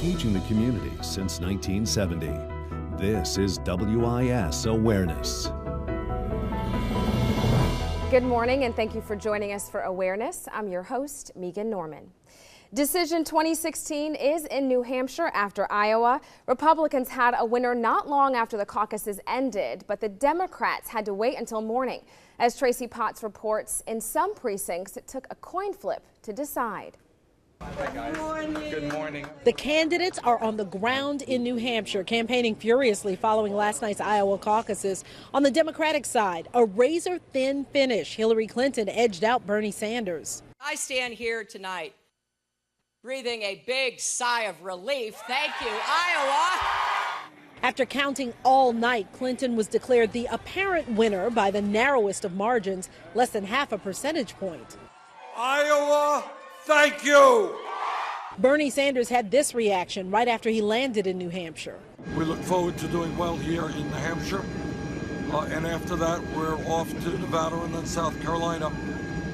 engaging the community since 1970. This is WIS Awareness. Good morning and thank you for joining us for Awareness. I'm your host, Megan Norman. Decision 2016 is in New Hampshire after Iowa. Republicans had a winner not long after the caucuses ended, but the Democrats had to wait until morning. As Tracy Potts reports, in some precincts, it took a coin flip to decide. Hi guys. Good morning. The candidates are on the ground in New Hampshire, campaigning furiously following last night's Iowa caucuses. On the Democratic side, a razor-thin finish. Hillary Clinton edged out Bernie Sanders. I stand here tonight breathing a big sigh of relief. Thank you, Iowa. After counting all night, Clinton was declared the apparent winner by the narrowest of margins, less than half a percentage point. Iowa, thank you. Bernie Sanders had this reaction right after he landed in New Hampshire. We look forward to doing well here in New Hampshire. And after that, we're off to Nevada and then South Carolina,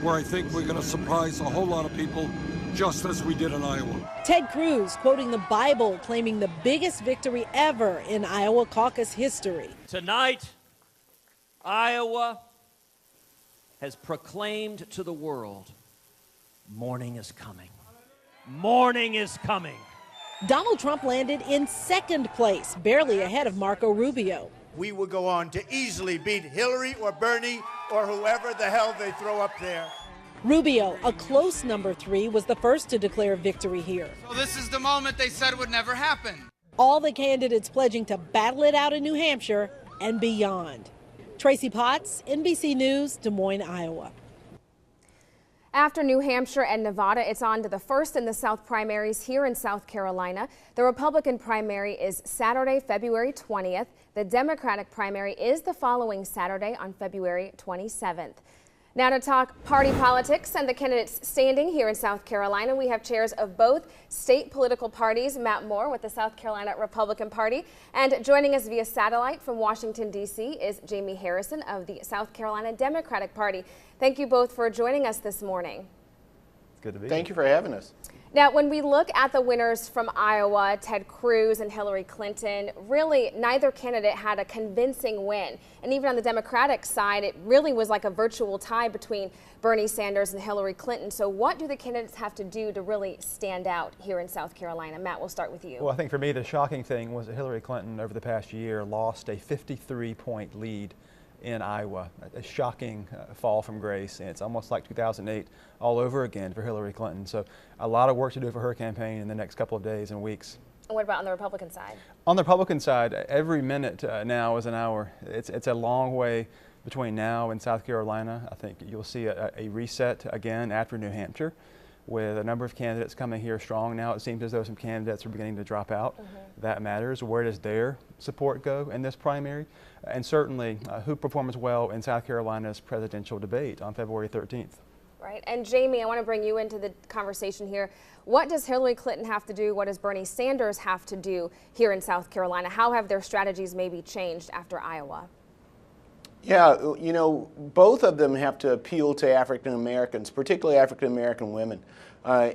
where I think we're going to surprise a whole lot of people, just as we did in Iowa. Ted Cruz quoting the Bible, claiming the biggest victory ever in Iowa caucus history. Tonight, Iowa has proclaimed to the world, morning is coming. Morning is coming. Donald Trump landed in second place, barely ahead of Marco Rubio. We will go on to easily beat Hillary or Bernie or whoever the hell they throw up there. Rubio, a close number 3, was the first to declare victory here. So this is the moment they said would never happen. All the candidates pledging to battle it out in New Hampshire and beyond. Tracy Potts, NBC News, Des Moines, Iowa. After New Hampshire and Nevada, it's on to the first in the South primaries here in South Carolina. The Republican primary is Saturday, February 20th. The Democratic primary is the following Saturday on February 27th. Now to talk party politics and the candidates standing here in South Carolina, we have chairs of both state political parties, Matt Moore with the South Carolina Republican Party, and joining us via satellite from Washington, D.C. is Jamie Harrison of the South Carolina Democratic Party. Thank you both for joining us this morning. Good to be here. Thank you for having us. Now, when we look at the winners from Iowa, Ted Cruz and Hillary Clinton, really neither candidate had a convincing win. And even on the Democratic side, it really was like a virtual tie between Bernie Sanders and Hillary Clinton. So what do the candidates have to do to really stand out here in South Carolina? Matt, we'll start with you. Well, I think for me, the shocking thing was that Hillary Clinton over the past year lost a 53-point lead in Iowa, a shocking fall from grace, and it's almost like 2008 all over again for Hillary Clinton. So a lot of work to do for her campaign in the next couple of days and weeks. And what about on the Republican side? On the Republican side, every minute now is an hour. It's a long way between now and South Carolina. I think you'll see a reset again after New Hampshire, with a number of candidates coming here strong. Now it seems as though some candidates are beginning to drop out. That matters. Where does their support go in this primary? And certainly who performs well in South Carolina's presidential debate on February 13th. Right. And Jamie, I want to bring you into the conversation here. What does Hillary Clinton have to do? What does Bernie Sanders have to do here in South Carolina? How have their strategies maybe changed after Iowa? Yeah, you know, both of them have to appeal to African Americans, particularly African American women.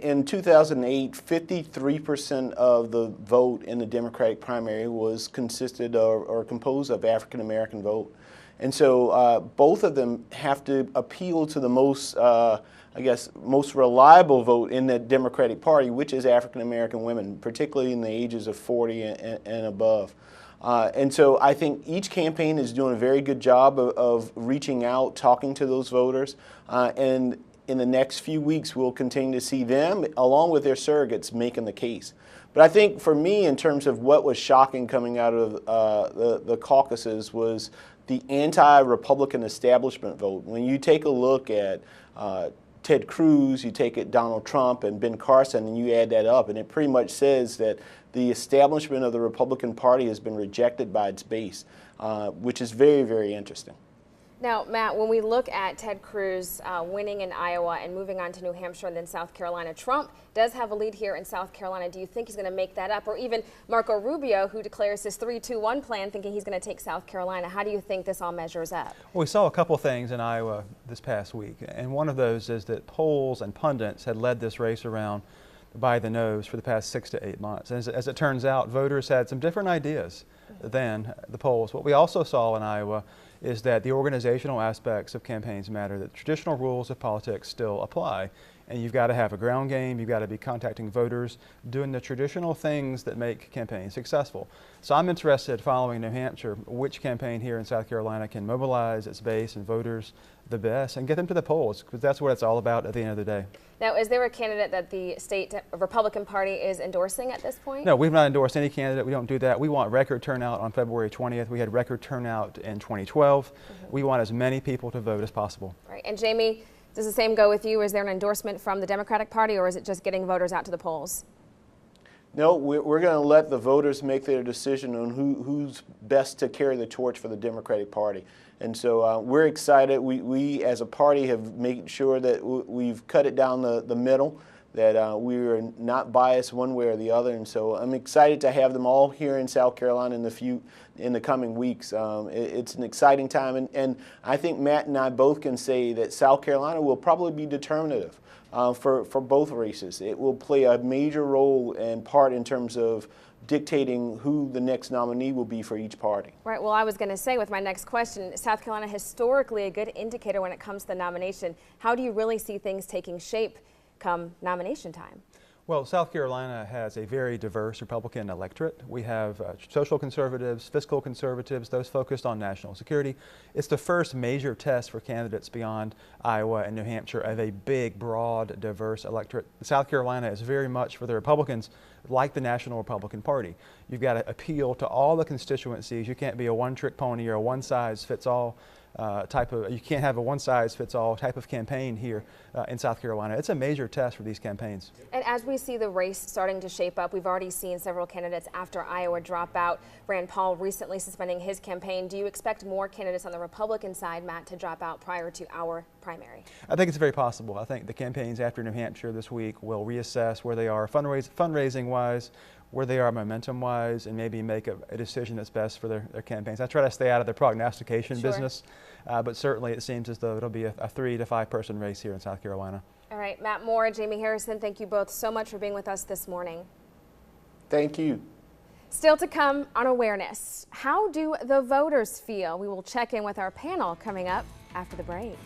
In 2008, 53% of the vote in the Democratic primary was consisted or composed of African American vote. And so both of them have to appeal to the most, I guess, most reliable vote in the Democratic Party, which is African American women, particularly in the ages of 40 and above. And so I think each campaign is doing a very good job of reaching out, talking to those voters, and in the next few weeks we'll continue to see them, along with their surrogates, making the case. But I think for me, in terms of what was shocking coming out of the caucuses, was the anti-Republican establishment vote. When you take a look at Ted Cruz, you take it Donald Trump and Ben Carson, and you add that up, and it pretty much says that the establishment of the Republican Party has been rejected by its base, which is very, very interesting. Now, Matt, when we look at Ted Cruz winning in Iowa and moving on to New Hampshire and then South Carolina, Trump does have a lead here in South Carolina. Do you think he's going to make that up? Or even Marco Rubio, who declares his 3-2-1 plan, thinking he's going to take South Carolina. How do you think this all measures up? Well, we saw a couple of things in Iowa this past week, and one of those is that polls and pundits had led this race around by the nose for the past 6 to 8 months. And as it turns out, voters had some different ideas than the polls. What we also saw in Iowa is that the organizational aspects of campaigns matter, that traditional rules of politics still apply. And you've got to have a ground game, you've got to be contacting voters, doing the traditional things that make campaigns successful. So I'm interested, following New Hampshire, which campaign here in South Carolina can mobilize its base and voters the best and get them to the polls, because that's what it's all about at the end of the day. Now, is there a candidate that the state Republican Party is endorsing at this point? No, we've not endorsed any candidate. We don't do that. We want record turnout on February 20th. We had record turnout in 2012. We want as many people to vote as possible. Right. And Jamie, does the same go with you? Is there an endorsement from the Democratic Party, or is it just getting voters out to the polls? No, we're going to let the voters make their decision on who's best to carry the torch for the Democratic Party. And so we're excited. We as a party have made sure that we've cut it down the middle, that we are not biased one way or the other. And so I'm excited to have them all here in South Carolina in the coming weeks. It's an exciting time. And I think Matt and I both can say that South Carolina will probably be determinative for both races. It will play a major role and part in terms of dictating who the next nominee will be for each party. Right. Well, I was going to say with my next question, South Carolina historically a good indicator when it comes to the nomination. How do you really see things taking shape come nomination time? Well, South Carolina has a very diverse Republican electorate. We have social conservatives, fiscal conservatives, those focused on national security. It's the first major test for candidates beyond Iowa and New Hampshire of a big, broad, diverse electorate. South Carolina is very much, for the Republicans, like the National Republican Party. You've got to appeal to all the constituencies. You can't be a one-trick pony or a one-size-fits-all you can't have a one-size-fits-all type of campaign here in South Carolina. It's a major test for these campaigns. And as we see the race starting to shape up, we've already seen several candidates after Iowa drop out. Rand Paul recently suspending his campaign. Do you expect more candidates on the Republican side, Matt, to drop out prior to our primary? I think it's very possible. I think the campaigns after New Hampshire this week will reassess where they are fundraising-wise, where they are momentum-wise, and maybe make a decision that's best for their campaigns. I try to stay out of the prognostication business, but certainly it seems as though it'll be a 3 to 5 person race here in South Carolina. All right, Matt Moore, Jamie Harrison, thank you both so much for being with us this morning. Thank you. Still to come on Awareness, how do the voters feel? We will check in with our panel coming up after the break.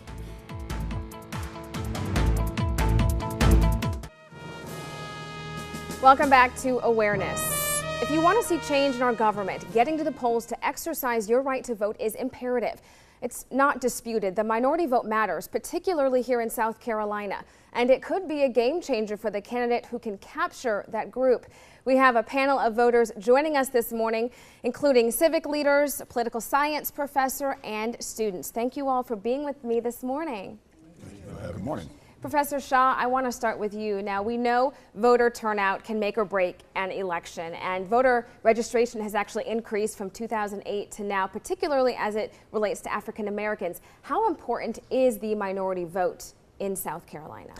Welcome back to Awareness. If you want to see change in our government, getting to the polls to exercise your right to vote is imperative. It's not disputed. The minority vote matters, particularly here in South Carolina, and it could be a game changer for the candidate who can capture that group. We have a panel of voters joining us this morning, including civic leaders, a political science professor, and students. Thank you all for being with me this morning. Good morning. Professor Shaw, I want to start with you. Now, we know voter turnout can make or break an election, and voter registration has actually increased from 2008 to now, particularly as it relates to African Americans. How important is the minority vote in South Carolina?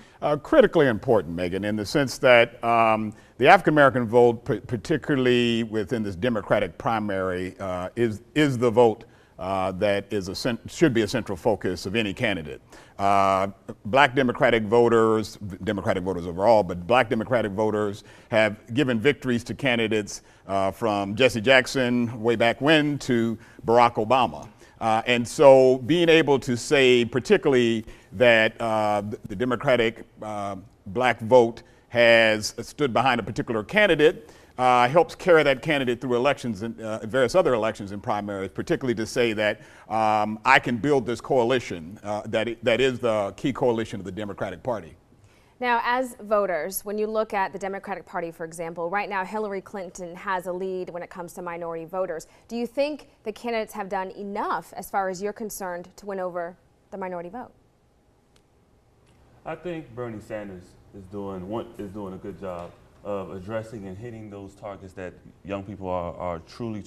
Critically important, Megan, in the sense that the African American vote, particularly within this Democratic primary, is the vote that should be a central focus of any candidate. Black Democratic voters overall, but Black Democratic voters have given victories to candidates from Jesse Jackson way back when to Barack Obama. And so being able to say particularly that the Democratic black vote has stood behind a particular candidate helps carry that candidate through elections and various other elections and primaries, particularly to say that I can build this coalition that is the key coalition of the Democratic Party. Now, as voters, when you look at the Democratic Party, for example, right now Hillary Clinton has a lead when it comes to minority voters. Do you think the candidates have done enough, as far as you're concerned, to win over the minority vote? I think Bernie Sanders is doing a good job of addressing and hitting those targets that young people are truly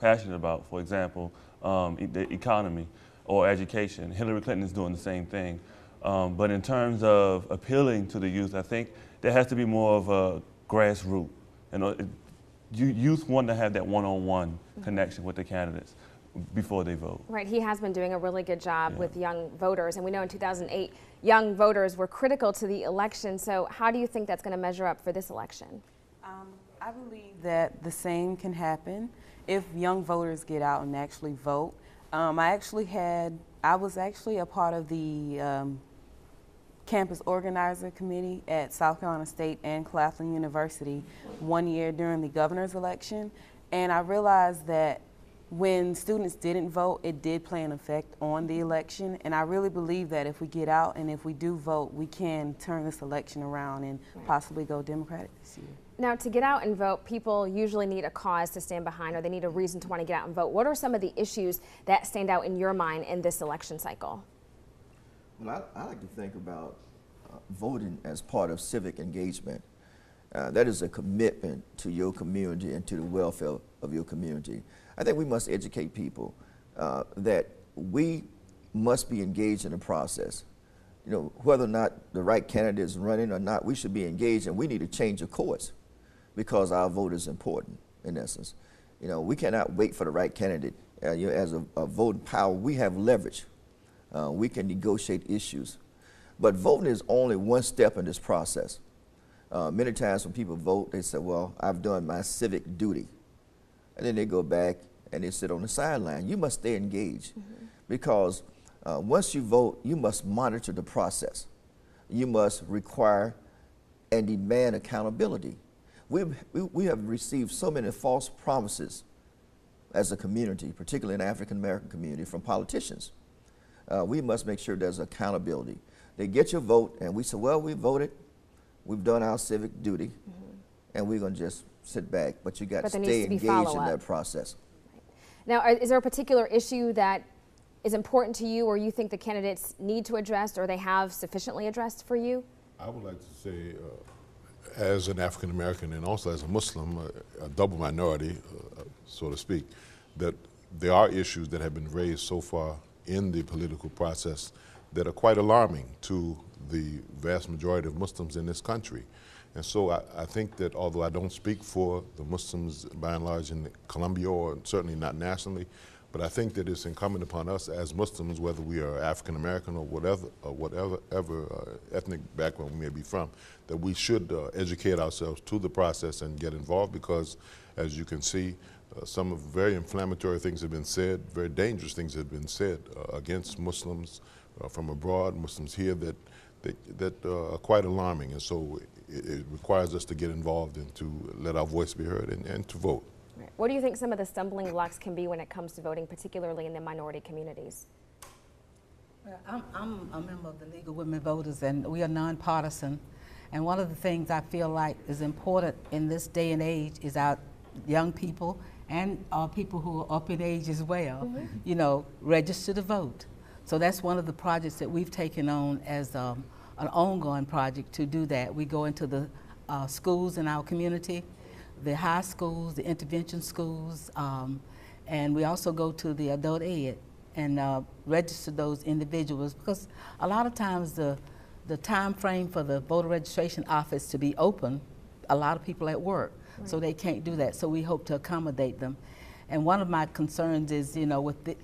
passionate about. For example, the economy or education. Hillary Clinton is doing the same thing. But in terms of appealing to the youth, I think there has to be more of a grassroots. Youth want to have that one-on-one connection with the candidates. before they vote. Right, he has been doing a really good job with young voters, and we know in 2008 young voters were critical to the election. So how do you think that's going to measure up for this election? I believe that the same can happen if young voters get out and actually vote. I was actually a part of the campus organizer committee at South Carolina State and Claflin University one year during the governor's election, and I realized that when students didn't vote, it did play an effect on the election, and I really believe that if we get out and if we do vote, we can turn this election around and possibly go Democratic this year. Now, to get out and vote, people usually need a cause to stand behind, or they need a reason to want to get out and vote. What are some of the issues that stand out in your mind in this election cycle? Well, I like to think about voting as part of civic engagement. That is a commitment to your community and to the welfare of your community. I think we must educate people that we must be engaged in the process. You know, whether or not the right candidate is running or not, we should be engaged, and we need to change the course because our vote is important, in essence. You know, we cannot wait for the right candidate. You know, as a voting power, we have leverage. We can negotiate issues. But voting is only one step in this process. Many times when people vote, they say, well, I've done my civic duty. And then they go back and they sit on the sideline. You must stay engaged because once you vote, you must monitor the process. You must require and demand accountability. We have received so many false promises as a community, particularly in the African American community, from politicians. We must make sure there's accountability. They get your vote, and we say, well, we voted, we've done our civic duty, and we're going to just sit back. But you got to stay engaged in that process. Now, is there a particular issue that is important to you, or you think the candidates need to address, or they have sufficiently addressed for you? I would like to say, as an African American and also as a Muslim, a double minority, so to speak, that there are issues that have been raised so far in the political process that are quite alarming to the vast majority of Muslims in this country. And so I think that although I don't speak for the Muslims by and large in Colombia, or certainly not nationally, but I think that it's incumbent upon us as Muslims, whether we are African American or whatever ethnic background we may be from, that we should educate ourselves to the process and get involved, because as you can see, some very inflammatory things have been said, very dangerous things have been said against Muslims from abroad, Muslims here, that are quite alarming. And so it requires us to get involved and to let our voice be heard and to vote. What do you think some of the stumbling blocks can be when it comes to voting, particularly in the minority communities? Well, I'm a member of the League of Women Voters, and we are nonpartisan. And one of the things I feel like is important in this day and age is our young people and people who are up in age as well, you know, register to vote. So that's one of the projects that we've taken on as an ongoing project to do that. We go into the schools in our community, the high schools, the intervention schools, and we also go to the adult ed and register those individuals, because a lot of times the time frame for the voter registration office to be open, a lot of people at work, so they can't do that. So we hope to accommodate them. And one of my concerns is, you know, with the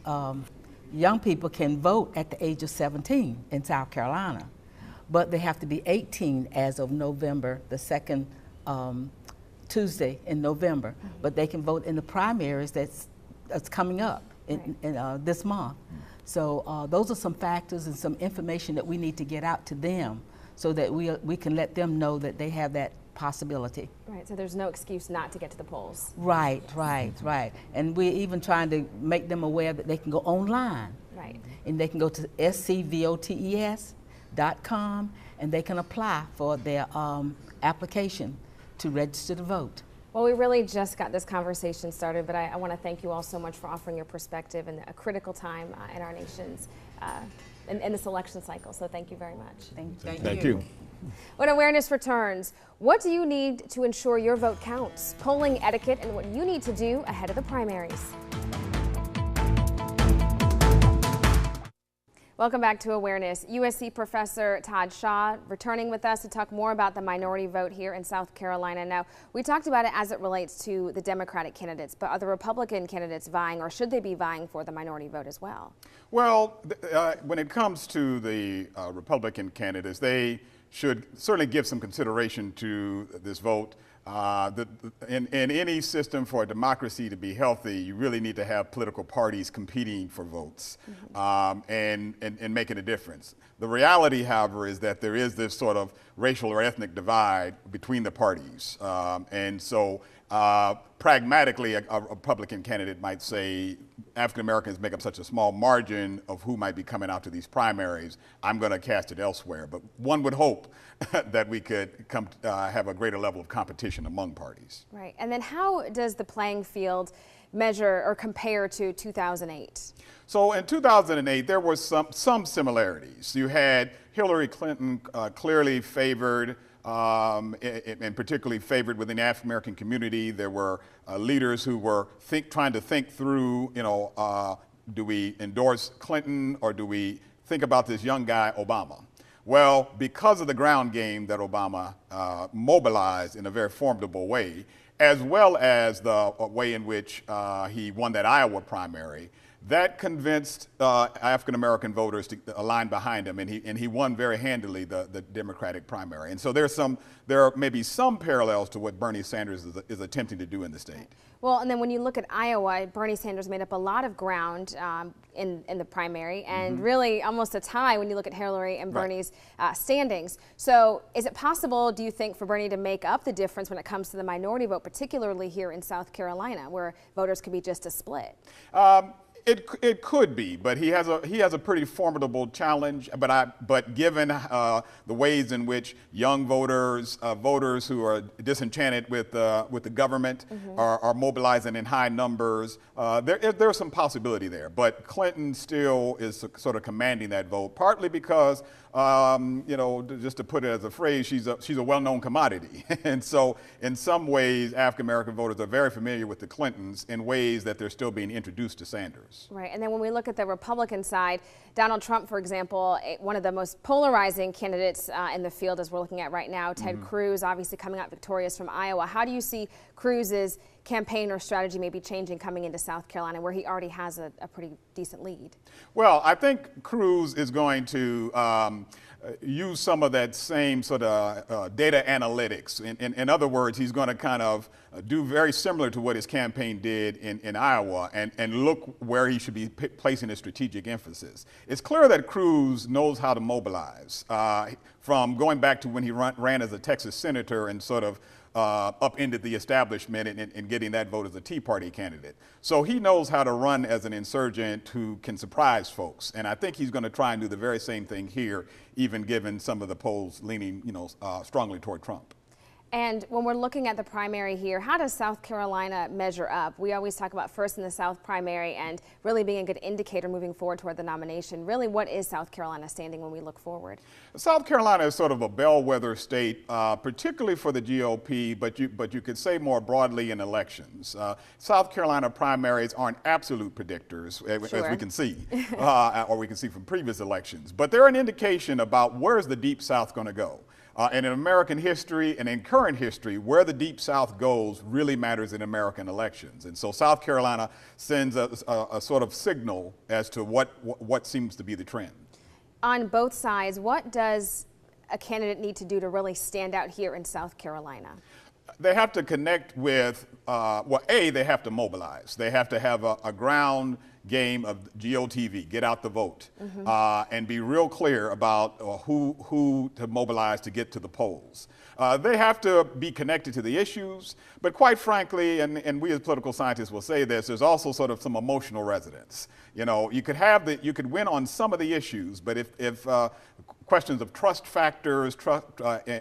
young people can vote at the age of 17 in South Carolina, but they have to be 18 as of November, the second Tuesday in November. But they can vote in the primaries that's coming up in this month. So those are some factors and some information that we need to get out to them so that we can let them know that they have that possibility. Right, so there's no excuse not to get to the polls. Right. And we're even trying to make them aware that they can go online. Right. And they can go to scvotes.com and they can apply for their application to register to vote. Well, we really just got this conversation started, but I want to thank you all so much for offering your perspective in a critical time in our nation's in this election cycle. So thank you very much. Thank you. When awareness returns, what do you need to ensure your vote counts? Polling etiquette and what you need to do ahead of the primaries. Welcome back to Awareness. USC professor Todd Shaw returning with us to talk more about the minority vote here in South Carolina. Now, we talked about it as it relates to the Democratic candidates, but are the Republican candidates vying, or should they be vying for the minority vote as well? Well, when it comes to the Republican candidates, they should certainly give some consideration to this vote. In any system for a democracy to be healthy, you really need to have political parties competing for votes and making a difference. The reality, however, is that there is this sort of racial or ethnic divide between the parties. And so pragmatically, a Republican candidate might say, African Americans make up such a small margin of who might be coming out to these primaries, I'm going to cast it elsewhere. But one would hope that we could have a greater level of competition among parties. Right. And then how does the playing field measure or compare to 2008? So in 2008, there were some similarities. You had Hillary Clinton clearly favored, and particularly favored within the African American community. There were leaders who were trying to think through, do we endorse Clinton or do we think about this young guy, Obama? Well, because of the ground game that Obama mobilized in a very formidable way, as well as the way in which he won that Iowa primary, that convinced African-American voters to align behind him, and he won very handily the Democratic primary. And so there are maybe some parallels to what Bernie Sanders is attempting to do in the state. Well, and then when you look at Iowa, Bernie Sanders made up a lot of ground in the primary, and really almost a tie when you look at Hillary and Bernie's standings. So is it possible, do you think, for Bernie to make up the difference when it comes to the minority vote, particularly here in South Carolina, where voters could be just a split? It could be, but he has a pretty formidable challenge. But given the ways in which young voters who are disenchanted with the government are mobilizing in high numbers, there's some possibility there. But Clinton still is sort of commanding that vote, partly because just to put it as a phrase, she's a well-known commodity, and so in some ways, African American voters are very familiar with the Clintons in ways that they're still being introduced to Sanders. Right, and then when we look at the Republican side, Donald Trump, for example, one of the most polarizing candidates in the field as we're looking at right now, Ted Cruz, obviously coming out victorious from Iowa. How do you see Cruz's campaign or strategy maybe changing coming into South Carolina, where he already has a pretty decent lead? Well, I think Cruz is going to use some of that same sort of data analytics. In other words, he's going to kind of do very similar to what his campaign did in Iowa and look where he should be placing his strategic emphasis. It's clear that Cruz knows how to mobilize from going back to when he ran as a Texas senator and sort of upended the establishment and getting that vote as a Tea Party candidate. So he knows how to run as an insurgent who can surprise folks. And I think he's going to try and do the very same thing here, even given some of the polls leaning, strongly toward Trump. And when we're looking at the primary here, how does South Carolina measure up? We always talk about first in the South primary and really being a good indicator moving forward toward the nomination. Really, what is South Carolina standing when we look forward? South Carolina is sort of a bellwether state, particularly for the GOP, but you could say more broadly in elections. South Carolina primaries aren't absolute predictors, as we can see, or we can see from previous elections. But they're an indication about where's the Deep South going to go. And in American history and in current history, where the Deep South goes really matters in American elections. And so South Carolina sends a sort of signal as to what seems to be the trend. On both sides, what does a candidate need to do to really stand out here in South Carolina? They have to connect with, they have to mobilize. They have to have a ground game of GOTV, get out the vote, and be real clear about who to mobilize to get to the polls. They have to be connected to the issues, but quite frankly, and we as political scientists will say this, there's also sort of some emotional resonance. You could win on some of the issues, but if questions of trust factors,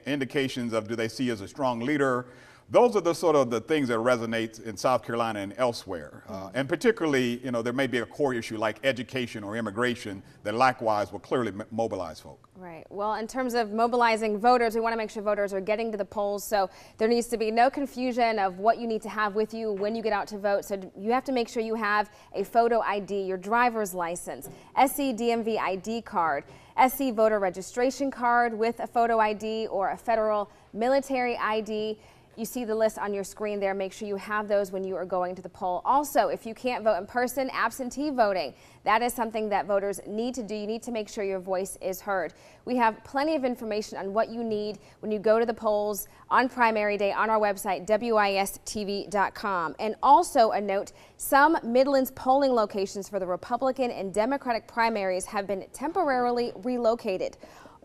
indications of do they see as a strong leader, those are the sort of the things that resonate in South Carolina and elsewhere. And particularly, you know, there may be a core issue like education or immigration that likewise will clearly mobilize folk. Right. Well, in terms of mobilizing voters, we want to make sure voters are getting to the polls. So there needs to be no confusion of what you need to have with you when you get out to vote. So you have to make sure you have a photo ID, your driver's license, SC DMV ID card, SC voter registration card with a photo ID, or a federal military ID. You see the list on your screen there. Make sure you have those when you are going to the poll. Also, if you can't vote in person, absentee voting. That is something that voters need to do. You need to make sure your voice is heard. We have plenty of information on what you need when you go to the polls on primary day on our website, WISTV.com. And also a note, some Midlands polling locations for the Republican and Democratic primaries have been temporarily relocated.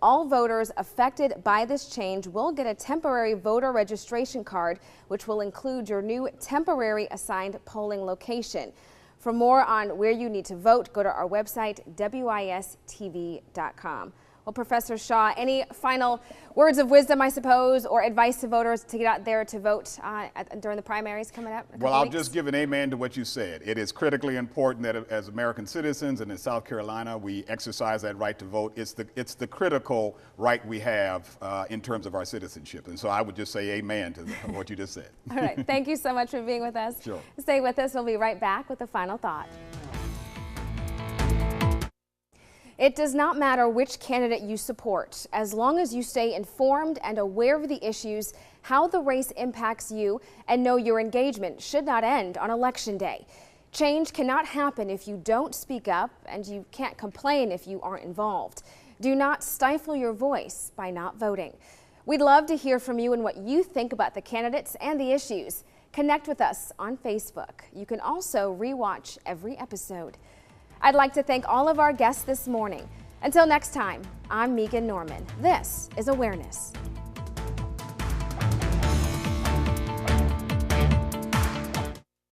All voters affected by this change will get a temporary voter registration card, which will include your new temporary assigned polling location. For more on where you need to vote, go to our website, WISTV.com. Well, Professor Shaw, any final words of wisdom, I suppose, or advice to voters to get out there to vote during the primaries coming up? Well, I'll just give an amen to what you said. It is critically important that as American citizens and in South Carolina, we exercise that right to vote. It's the critical right we have in terms of our citizenship. And so I would just say amen to what you just said. All right. Thank you so much for being with us. Sure. Stay with us. We'll be right back with a final thought. It does not matter which candidate you support, as long as you stay informed and aware of the issues, how the race impacts you, and know your engagement should not end on Election Day. Change cannot happen if you don't speak up, and you can't complain if you aren't involved. Do not stifle your voice by not voting. We'd love to hear from you and what you think about the candidates and the issues. Connect with us on Facebook. You can also rewatch every episode. I'd like to thank all of our guests this morning. Until next time, I'm Megan Norman. This is Awareness.